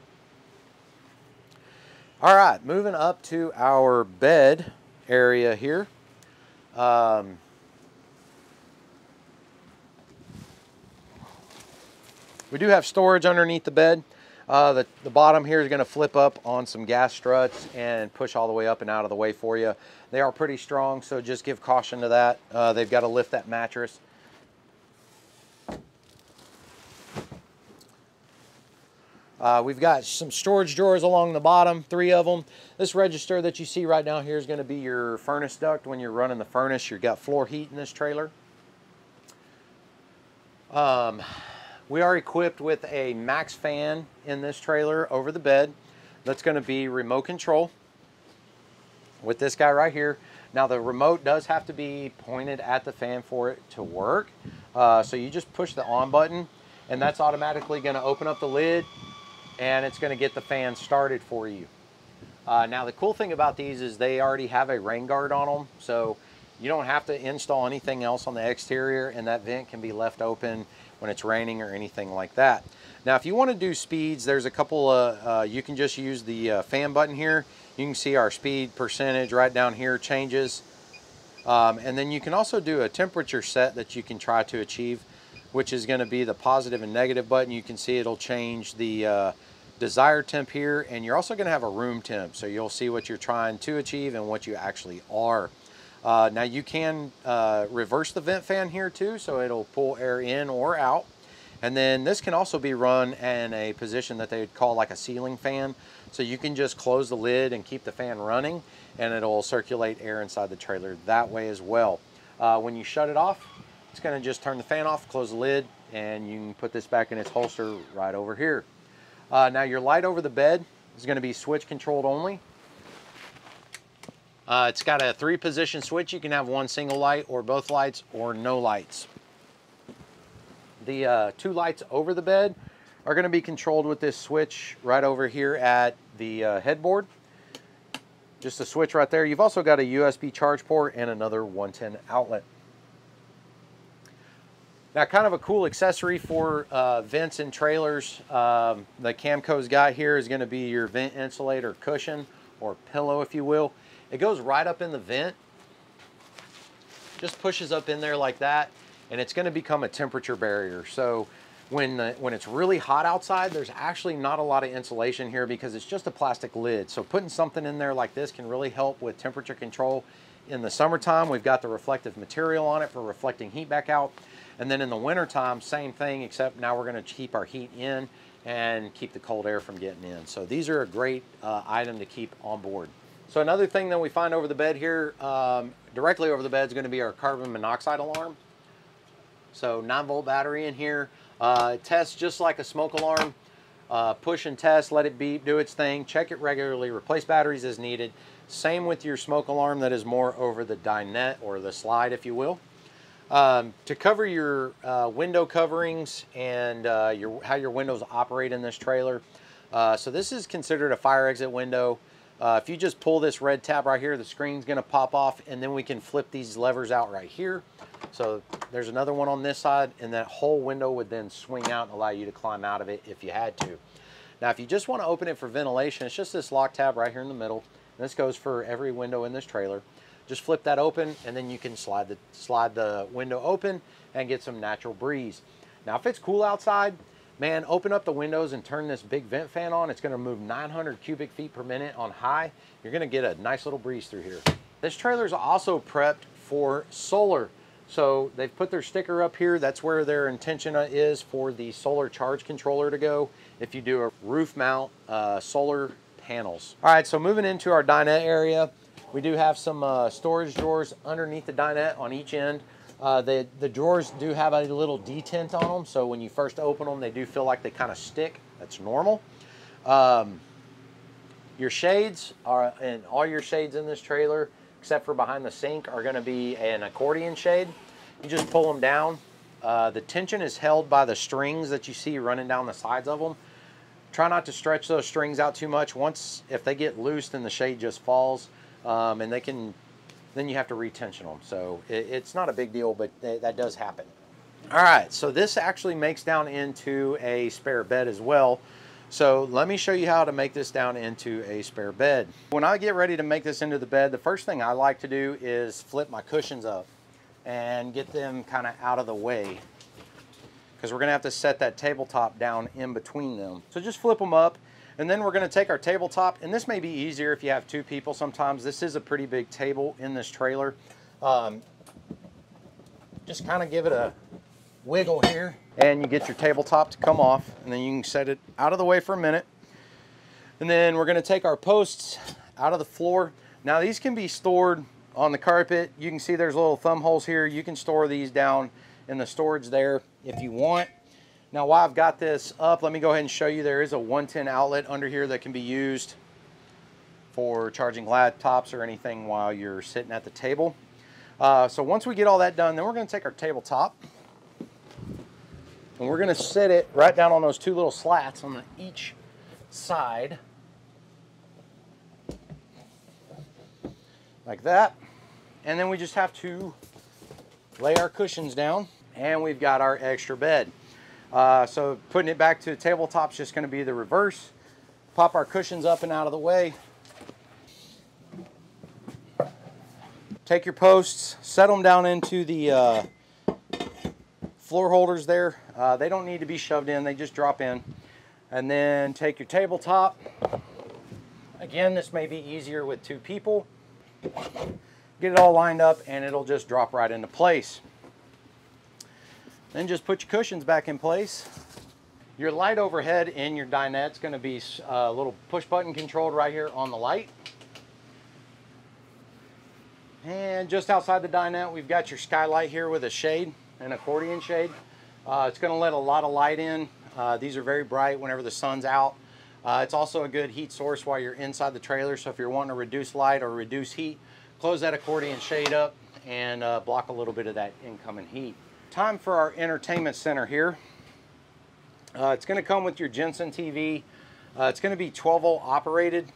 All right, moving up to our bed area here. We do have storage underneath the bed. The bottom here is going to flip up on some gas struts and push all the way up and out of the way for you. They are pretty strong, so just give caution to that. They've got to lift that mattress. We've got some storage drawers along the bottom, 3 of them. This register that you see right now here is going to be your furnace duct. When you're running the furnace, you've got floor heat in this trailer. We are equipped with a max fan in this trailer over the bed. That's going to be remote control with this guy right here. Now the remote does have to be pointed at the fan for it to work. So you just push the on button and that's automatically going to open up the lid and it's going to get the fan started for you. Now the cool thing about these is they already have a rain guard on them. So you don't have to install anything else on the exterior and that vent can be left open when it's raining or anything like that. Now if you want to do speeds, there's a couple of, you can just use the fan button here. You can see our speed percentage right down here changes. And then you can also do a temperature set that you can try to achieve, which is going to be the positive and negative button. You can see it'll change the desired temp here, and you're also going to have a room temp. So you'll see what you're trying to achieve and what you actually are. Now you can reverse the vent fan here too, so it'll pull air in or out. And then this can also be run in a position that they would call like a ceiling fan. So you can just close the lid and keep the fan running and it'll circulate air inside the trailer that way as well. When you shut it off, it's going to just turn the fan off, close the lid, and you can put this back in its holster right over here. Now your light over the bed is going to be switch controlled only. It's got a 3-position switch. You can have one single light or both lights or no lights. The 2 lights over the bed are going to be controlled with this switch right over here at the headboard. Just a switch right there. You've also got a USB charge port and another 110 outlet. Now, kind of a cool accessory for vents and trailers. The Camco's got here is going to be your vent insulator cushion or pillow, if you will. It goes right up in the vent, just pushes up in there like that, and it's going to become a temperature barrier. So when it's really hot outside, there's actually not a lot of insulation here because it's just a plastic lid. So putting something in there like this can really help with temperature control. In the summertime, we've got the reflective material on it for reflecting heat back out. And then in the wintertime, same thing, except now we're gonna keep our heat in and keep the cold air from getting in. So these are a great item to keep on board. So another thing that we find over the bed here, directly over the bed, is gonna be our carbon monoxide alarm. So 9-volt battery in here. It tests just like a smoke alarm. Push and test, let it beep, do its thing, check it regularly, replace batteries as needed. Same with your smoke alarm that is more over the dinette or the slide, if you will. To cover your window coverings and how your windows operate in this trailer. So this is considered a fire exit window. If you just pull this red tab right here, the screen's gonna pop off, and then we can flip these levers out right here. So there's another one on this side, and that whole window would then swing out and allow you to climb out of it if you had to. Now, if you just want to open it for ventilation, it's just this lock tab right here in the middle. And this goes for every window in this trailer. Just flip that open, and then you can slide the window open and get some natural breeze. Now, if it's cool outside, man, open up the windows and turn this big vent fan on. It's going to move 900 cubic feet per minute on high. You're going to get a nice little breeze through here. This trailer is also prepped for solar. So they've put their sticker up here. That's where their intention is for the solar charge controller to go if you do a roof mount solar panels. All right, so moving into our dinette area, we do have some storage drawers underneath the dinette on each end. The drawers do have a little detent on them, so when you first open them, they do feel like they kind of stick. That's normal. Your shades are, and all your shades in this trailer, except for behind the sink, are going to be an accordion shade. You just pull them down. The tension is held by the strings that you see running down the sides of them. Try not to stretch those strings out too much. If they get loose, then the shade just falls, and then you have to retension them. So it's not a big deal, but that does happen. All right, so this actually makes down into a spare bed as well. So let me show you how to make this down into a spare bed. When I get ready to make this into the bed, the first thing I like to do is flip my cushions up and get them kind of out of the way, because we're gonna have to set that tabletop down in between them. So just flip them up, and then we're gonna take our tabletop, and this may be easier if you have 2 people sometimes. This is a pretty big table in this trailer. Just kind of give it a wiggle here, and you get your tabletop to come off, and then you can set it out of the way for a minute. And then we're going to take our posts out of the floor. Now these can be stored on the carpet. You can see there's little thumb holes here. You can store these down in the storage there if you want. Now while I've got this up, let me go ahead and show you there is a 110 outlet under here that can be used for charging laptops or anything while you're sitting at the table. So once we get all that done, then we're going to take our tabletop, and we're going to sit it right down on those 2 little slats on each side, like that. And then we just have to lay our cushions down, and we've got our extra bed. So putting it back to the tabletop is just going to be the reverse. Pop our cushions up and out of the way. Take your posts, set them down into the floor holders there. They don't need to be shoved in, they just drop in. And then take your tabletop. Again, this may be easier with 2 people. Get it all lined up, and it'll just drop right into place. Then just put your cushions back in place. Your light overhead in your dinette is going to be a little push button controlled right here on the light. And just outside the dinette, we've got your skylight here with a shade, an accordion shade. It's going to let a lot of light in. These are very bright whenever the sun's out. It's also a good heat source while you're inside the trailer, so if you're wanting to reduce light or reduce heat, close that accordion shade up and block a little bit of that incoming heat. Time for our entertainment center here. It's going to come with your Jensen TV. It's going to be 12-volt operated.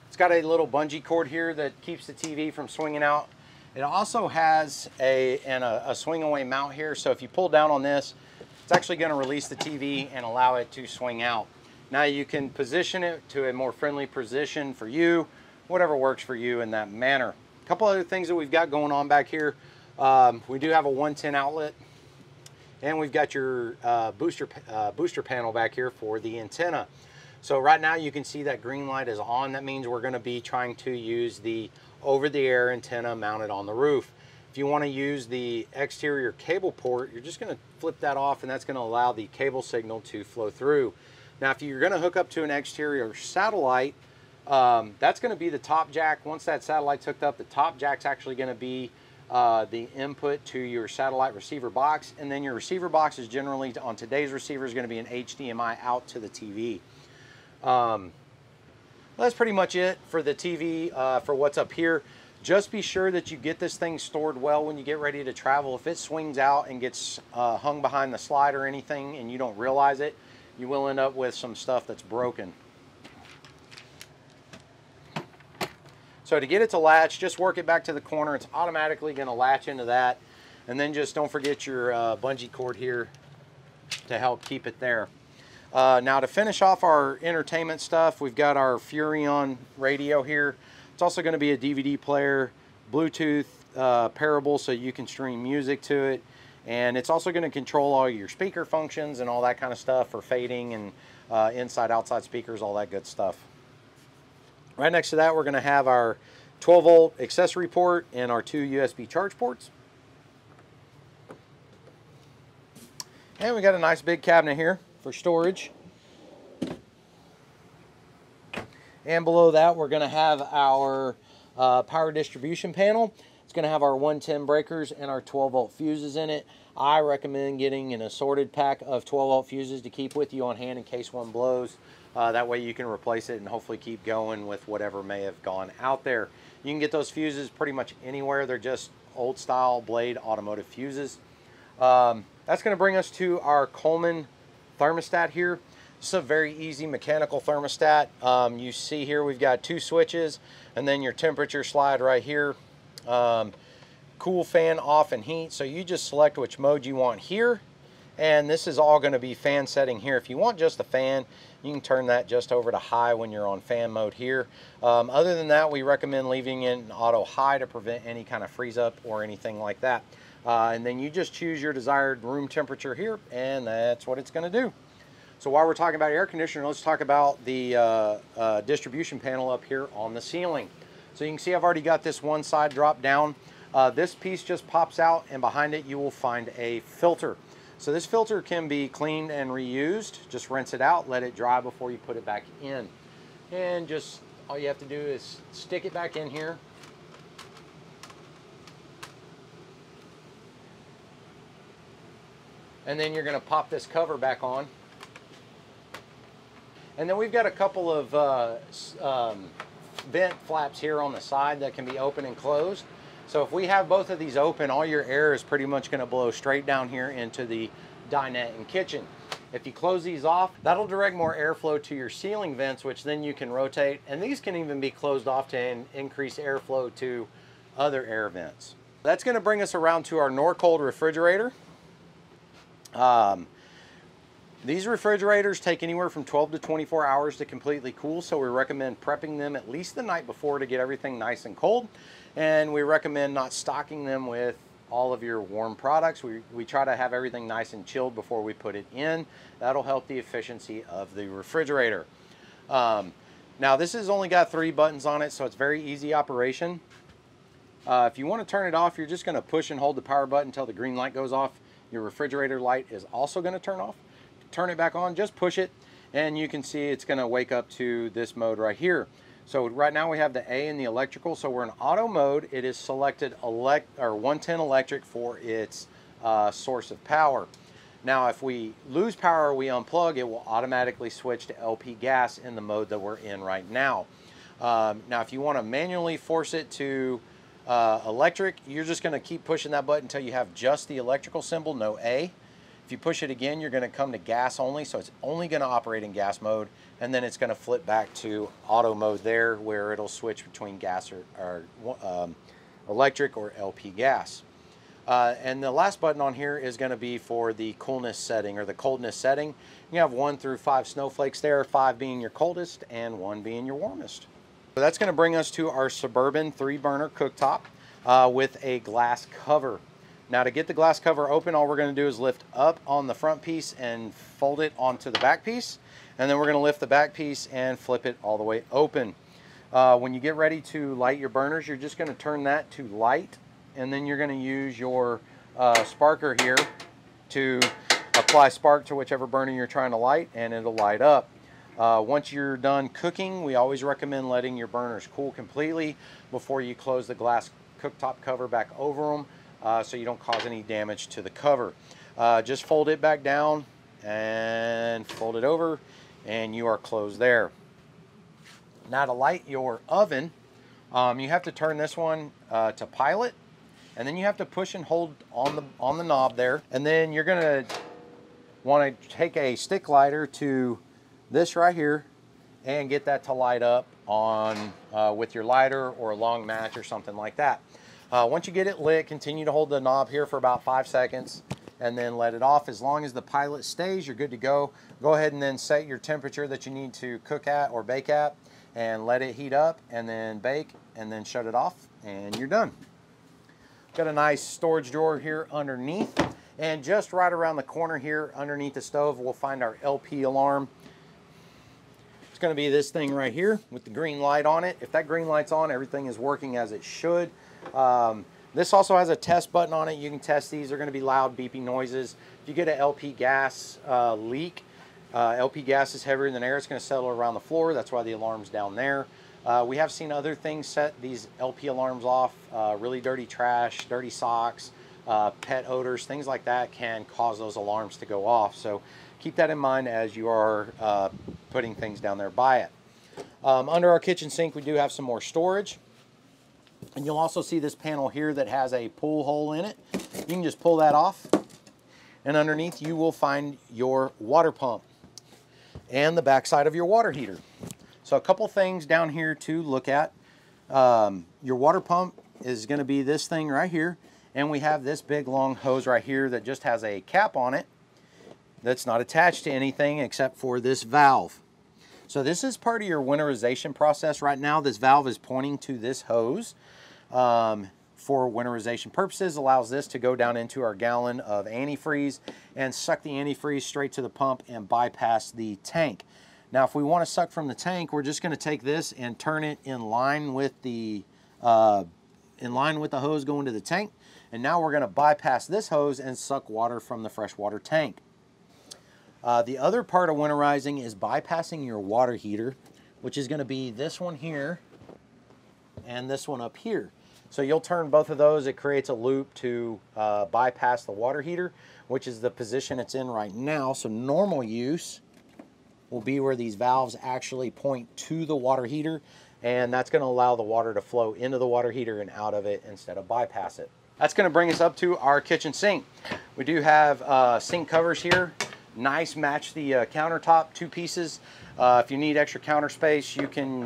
It's got a little bungee cord here that keeps the TV from swinging out. It also has a swing away mount here, so if you pull down on this, it's actually going to release the TV and allow it to swing out. Now you can position it to a more friendly position for you, whatever works for you in that manner. A couple other things that we've got going on back here. We do have a 110 outlet And we've got your booster panel back here for the antenna. So right now you can see that green light is on. That means we're going to be trying to use the over-the-air antenna mounted on the roof. If you want to use the exterior cable port, you're just going to flip that off, and that's going to allow the cable signal to flow through. Now, if you're going to hook up to an exterior satellite, that's going to be the top jack. Once that satellite's hooked up, the top jack's actually going to be the input to your satellite receiver box, and then your receiver box is generally, on today's receiver, is going to be an HDMI out to the TV. That's pretty much it for the TV, for what's up here. Just be sure that you get this thing stored well when you get ready to travel. If it swings out and gets hung behind the slide or anything and you don't realize it, you will end up with some stuff that's broken. So to get it to latch, just work it back to the corner. It's automatically going to latch into that. And then just don't forget your bungee cord here to help keep it there. Now to finish off our entertainment stuff, we've got our Furrion radio here. It's also going to be a DVD player, Bluetooth pairable, so you can stream music to it. And it's also going to control all your speaker functions and all that kind of stuff for fading and inside, outside speakers, all that good stuff. Right next to that, we're going to have our 12-volt accessory port and our 2 USB charge ports. And we got a nice big cabinet here for storage. And below that, we're going to have our power distribution panel. It's going to have our 110 breakers and our 12-volt fuses in it. I recommend getting an assorted pack of 12-volt fuses to keep with you on hand in case one blows. That way you can replace it and hopefully keep going with whatever may have gone out there. You can get those fuses pretty much anywhere. They're just old-style Blade automotive fuses. That's going to bring us to our Coleman thermostat here. It's a very easy mechanical thermostat. You see here we've got 2 switches and then your temperature slide right here. Cool fan off and heat. So you just select which mode you want here. And this is all going to be fan setting here. If you want just a fan, you can turn that just over to high when you're on fan mode here. Other than that, we recommend leaving it in auto high to prevent any kind of freeze up or anything like that. And then you just choose your desired room temperature here, and that's what it's going to do. So while we're talking about air conditioner, let's talk about the distribution panel up here on the ceiling. So you can see I've already got this one side dropped down. This piece just pops out, and behind it you will find a filter. So this filter can be cleaned and reused. Just rinse it out, let it dry before you put it back in. And just all you have to do is stick it back in here. And then you're going to pop this cover back on. And then we've got a couple of vent flaps here on the side that can be open and closed. So if we have both of these open, all your air is pretty much going to blow straight down here into the dinette and kitchen. If you close these off, that'll direct more airflow to your ceiling vents, which then you can rotate. And these can even be closed off to increase airflow to other air vents. That's going to bring us around to our Norcold refrigerator. These refrigerators take anywhere from 12 to 24 hours to completely cool, so we recommend prepping them at least the night before to get everything nice and cold. And we recommend not stocking them with all of your warm products. We try to have everything nice and chilled before we put it in. That'll help the efficiency of the refrigerator. Now this has only got 3 buttons on it, so it's very easy operation. If you want to turn it off, you're just going to push and hold the power button until the green light goes off. Your refrigerator light is also going to turn off. Turn it back on, just push it, and you can see it's going to wake up to this mode right here. So right now we have the A in the electrical, so we're in auto mode. It is selected 110 electric for its source of power. Now if we lose power or we unplug, it will automatically switch to LP gas in the mode that we're in right now. Now if you want to manually force it to electric, you're just going to keep pushing that button until you have just the electrical symbol, no A. If you push it again, you're going to come to gas only, so it's only going to operate in gas mode, and then it's going to flip back to auto mode there, where it'll switch between gas or electric or LP gas. And the last button on here is going to be for the coolness setting or the coldness setting. You have 1 through 5 snowflakes there, 5 being your coldest and 1 being your warmest. So that's going to bring us to our Suburban 3-burner cooktop with a glass cover. Now to get the glass cover open, all we're going to do is lift up on the front piece and fold it onto the back piece. And then we're going to lift the back piece and flip it all the way open. When you get ready to light your burners, you're just going to turn that to light. And then you're going to use your sparker here to apply spark to whichever burner you're trying to light, and it'll light up. Once you're done cooking, we always recommend letting your burners cool completely before you close the glass cooktop cover back over them, so you don't cause any damage to the cover. Just fold it back down and fold it over, and you are closed there. Now to light your oven, you have to turn this one to pilot, and then you have to push and hold on the knob there, and then you're going to want to take a stick lighter to this right here and get that to light up on with your lighter or a long match or something like that. Once you get it lit, continue to hold the knob here for about 5 seconds and then let it off. As long as the pilot stays, you're good to go. Go ahead and then set your temperature that you need to cook at or bake at and let it heat up and then bake and then shut it off and you're done. Got a nice storage drawer here underneath, and just right around the corner here underneath the stove we'll find our LP alarm. It's going to be this thing right here with the green light on it. If that green light's on, everything is working as it should. This also has a test button on it. You can test these. They're going to be loud beeping noises. If you get an LP gas leak, LP gas is heavier than air. It's going to settle around the floor. That's why the alarm's down there. We have seen other things set these LP alarms off. Really dirty trash, dirty socks, pet odors, things like that can cause those alarms to go off. So keep that in mind as you are putting things down there by it. Under our kitchen sink, we do have some more storage. And you'll also see this panel here that has a pull hole in it. You can just pull that off. And underneath you will find your water pump and the backside of your water heater. So a couple things down here to look at. Your water pump is going to be this thing right here. And we have this big long hose right here that just has a cap on it that's not attached to anything except for this valve. So this is part of your winterization process. Right now this valve is pointing to this hose for winterization purposes. Allows this to go down into our gallon of antifreeze and suck the antifreeze straight to the pump and bypass the tank. Now if we want to suck from the tank, we're just going to take this and turn it in line with the hose going to the tank. And now we're going to bypass this hose and suck water from the freshwater tank. The other part of winterizing is bypassing your water heater, which is going to be this one here and this one up here. So you'll turn both of those. It creates a loop to bypass the water heater, which is the position it's in right now. So normal use will be where these valves actually point to the water heater, and that's going to allow the water to flow into the water heater and out of it instead of bypass it. That's going to bring us up to our kitchen sink. We do have sink covers here. Nice, match the countertop, 2 pieces. If you need extra counter space, you can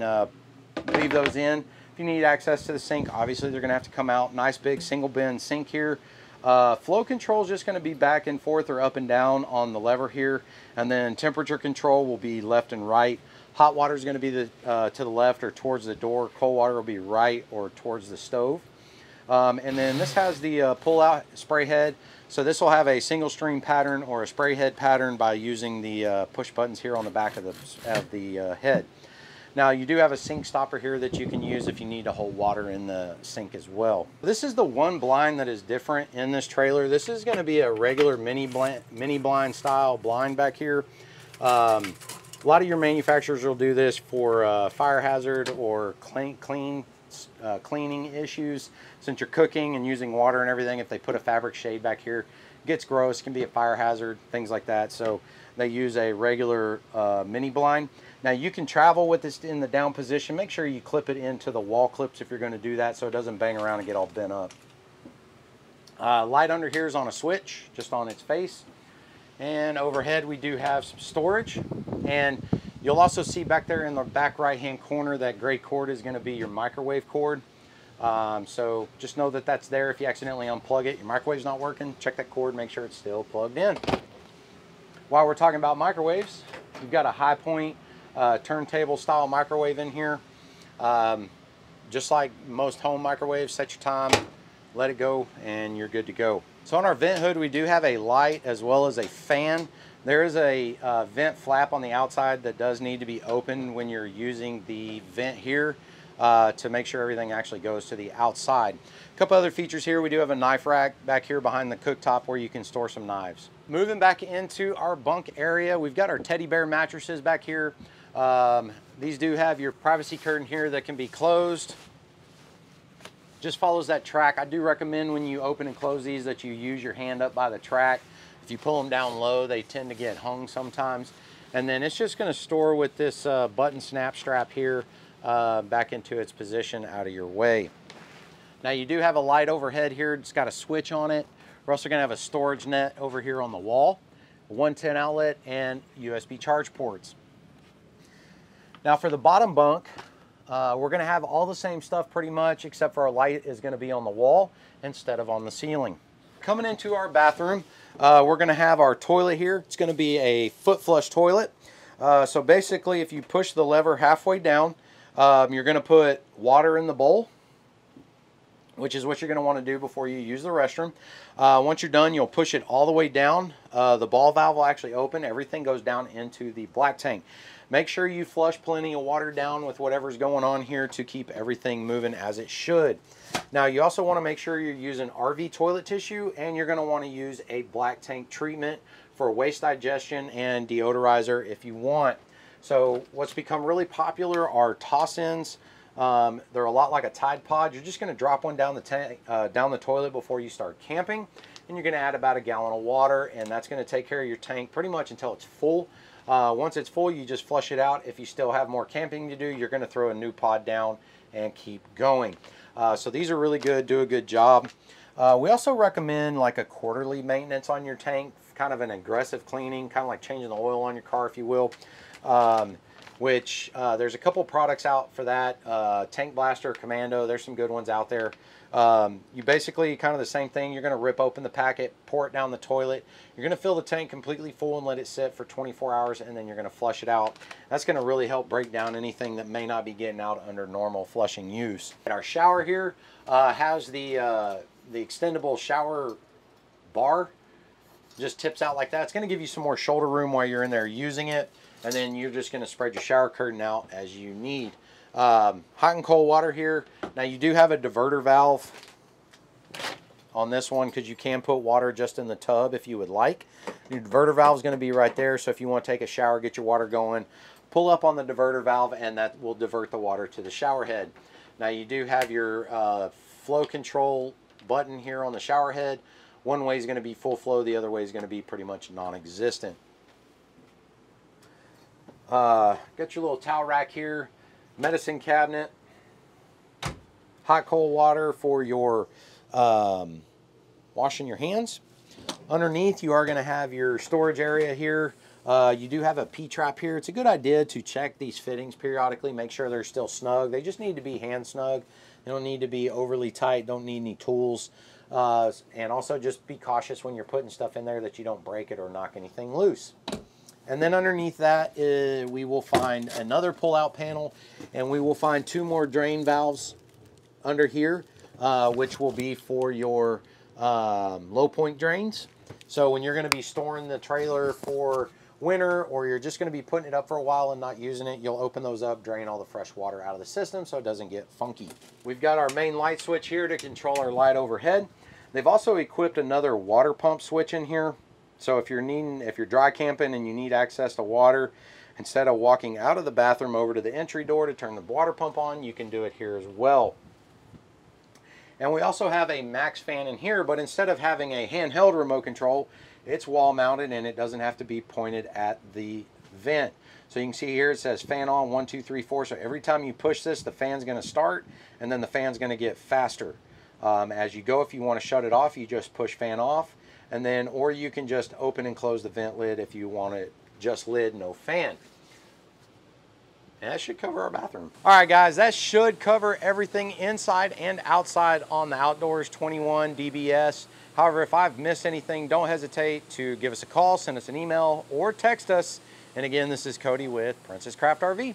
leave those in. If you need access to the sink, obviously they're going to have to come out. Nice big single bin sink here. Flow control is just going to be back and forth or up and down on the lever here, and then temperature control will be left and right. Hot water is going to be to the left or towards the door. Cold water will be right or towards the stove. And then this has the pull-out spray head. So this will have a single stream pattern or a spray head pattern by using the push buttons here on the back of the head. Now you do have a sink stopper here that you can use if you need to hold water in the sink as well. This is the one blind that is different in this trailer. This is going to be a regular mini blind style blind back here. A lot of your manufacturers will do this for fire hazard or cleaning issues. Since you're cooking and using water and everything, if they put a fabric shade back here, it gets gross, can be a fire hazard, things like that. So they use a regular mini blind. Now you can travel with this in the down position. Make sure you clip it into the wall clips if you're going to do that so it doesn't bang around and get all bent up. Light under here is on a switch, just on its face. And overhead we do have some storage. And you'll also see back there in the back right hand corner that gray cord is going to be your microwave cord. So just know that that's there. If you accidentally unplug it, your microwave's not working, check that cord, make sure it's still plugged in. While we're talking about microwaves, you've got a high point turntable style microwave in here. Just like most home microwaves, set your time, let it go, and you're good to go. So on our vent hood, we do have a light as well as a fan. There is a vent flap on the outside that does need to be opened when you're using the vent here to make sure everything actually goes to the outside. A couple other features here. We do have a knife rack back here behind the cooktop where you can store some knives. Moving back into our bunk area, we've got our teddy bear mattresses back here. These do have your privacy curtain here that can be closed. Just follows that track. I do recommend when you open and close these that you use your hand up by the track. If you pull them down low, they tend to get hung sometimes. And then it's just going to store with this button snap strap here back into its position out of your way. Now you do have a light overhead here. It's got a switch on it. We're also going to have a storage net over here on the wall, a 110 outlet, and USB charge ports. Now for the bottom bunk, we're going to have all the same stuff pretty much, except for our light is going to be on the wall instead of on the ceiling. Coming into our bathroom, we're going to have our toilet here. It's going to be a foot flush toilet. So basically, if you push the lever halfway down, you're going to put water in the bowl, which is what you're going to want to do before you use the restroom. Once you're done, you'll push it all the way down. The ball valve will actually open. Everything goes down into the black tank. Make sure you flush plenty of water down with whatever's going on here to keep everything moving as it should. Now you also want to make sure you're using RV toilet tissue, and you're going to want to use a black tank treatment for waste digestion and deodorizer if you want. So what's become really popular are toss-ins. They're a lot like a Tide Pod. You're just going to drop one down the tank, down the toilet before you start camping, and you're going to add about 1 gallon of water, and that's going to take care of your tank pretty much until it's full. Once it's full, you just flush it out. If you still have more camping to do, you're going to throw a new pod down and keep going. So these are really good, do a good job. We also recommend like a quarterly maintenance on your tank, kind of an aggressive cleaning, kind of like changing the oil on your car, if you will. Which there's a couple products out for that. Tank Blaster, Commando, there's some good ones out there. You basically kind of the same thing. You're going to rip open the packet, pour it down the toilet. You're going to fill the tank completely full and let it sit for 24 hours, and then you're going to flush it out. That's going to really help break down anything that may not be getting out under normal flushing use. And our shower here has the extendable shower bar. Just tips out like that. It's going to give you some more shoulder room while you're in there using it, and then you're just going to spread your shower curtain out as you need. Hot and cold water here. Now you do have a diverter valve on this one because you can put water just in the tub if you would like. Your diverter valve is going to be right there, so if you want to take a shower, get your water going, pull up on the diverter valve, and that will divert the water to the shower head. Now you do have your flow control button here on the shower head. One way is going to be full flow, the other way is going to be pretty much non-existent. Got your little towel rack here, medicine cabinet, hot cold water for your washing your hands. Underneath you are going to have your storage area here. You do have a P-trap here. It's a good idea to check these fittings periodically, make sure they're still snug. They just need to be hand snug. They don't need to be overly tight, don't need any tools. And also just be cautious when you're putting stuff in there that you don't break it or knock anything loose. And then underneath that we will find another pull-out panel, and we will find 2 more drain valves under here, which will be for your low point drains. So when you're going to be storing the trailer for winter, or you're just going to be putting it up for a while and not using it, you'll open those up, drain all the fresh water out of the system so it doesn't get funky. We've got our main light switch here to control our light overhead. They've also equipped another water pump switch in here. So if you're dry camping and you need access to water, instead of walking out of the bathroom over to the entry door to turn the water pump on, you can do it here as well. And we also have a max fan in here, but instead of having a handheld remote control, it's wall mounted and it doesn't have to be pointed at the vent. So you can see here it says fan on 1, 2, 3, 4. So every time you push this, the fan's going to start, and then the fan's going to get faster. As you go, if you want to shut it off, you just push fan off. And then, or you can just open and close the vent lid if you want it just lid, no fan. And that should cover our bathroom. All right, guys, that should cover everything inside and outside on the Outdoors 21 DBS. However, if I've missed anything, don't hesitate to give us a call, send us an email, or text us. And again, this is Cody with Princess Craft RV.